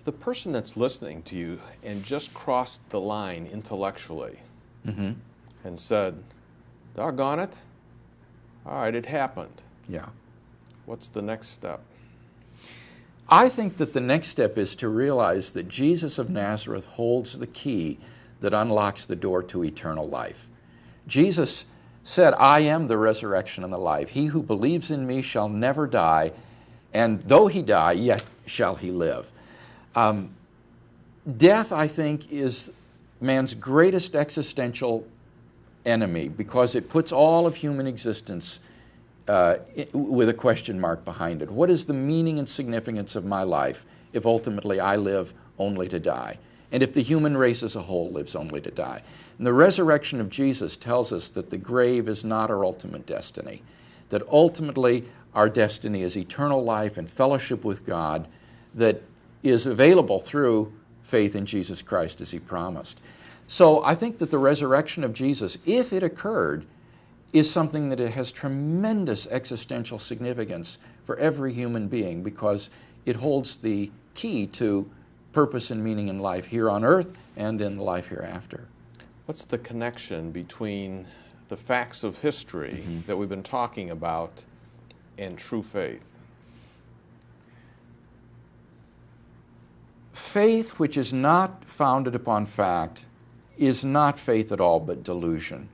the person that's listening to you and just crossed the line intellectually and said, doggone it, all right, it happened. Yeah. What's the next step? I think that the next step is to realize that Jesus of Nazareth holds the key that unlocks the door to eternal life. Jesus said, I am the resurrection and the life. He who believes in me shall never die, and though he die, yet shall he live. Death, I think, is man's greatest existential enemy because it puts all of human existence with a question mark behind it. What is the meaning and significance of my life if ultimately I live only to die? And if the human race as a whole lives only to die? And the resurrection of Jesus tells us that the grave is not our ultimate destiny, that ultimately our destiny is eternal life and fellowship with God that is available through faith in Jesus Christ as he promised. So I think that the resurrection of Jesus, if it occurred, is something that it has tremendous existential significance for every human being because it holds the key to purpose and meaning in life here on earth and in the life hereafter. What's the connection between the facts of history that we've been talking about and true faith? Faith which is not founded upon fact is not faith at all but delusion.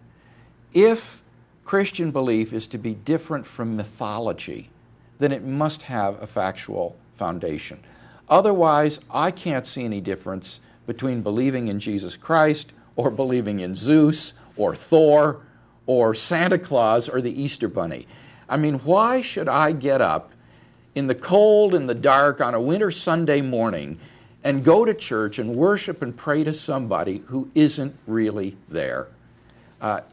If Christian belief is to be different from mythology, then it must have a factual foundation. Otherwise, I can't see any difference between believing in Jesus Christ or believing in Zeus or Thor or Santa Claus or the Easter Bunny. I mean, why should I get up in the cold and the dark on a winter Sunday morning and go to church and worship and pray to somebody who isn't really there?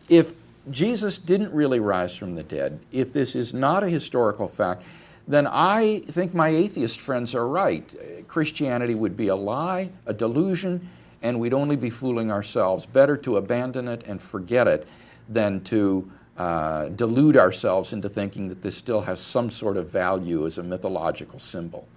If Jesus didn't really rise from the dead, if this is not a historical fact, then I think my atheist friends are right. Christianity would be a lie, a delusion, and we'd only be fooling ourselves. Better to abandon it and forget it than to delude ourselves into thinking that this still has some sort of value as a mythological symbol.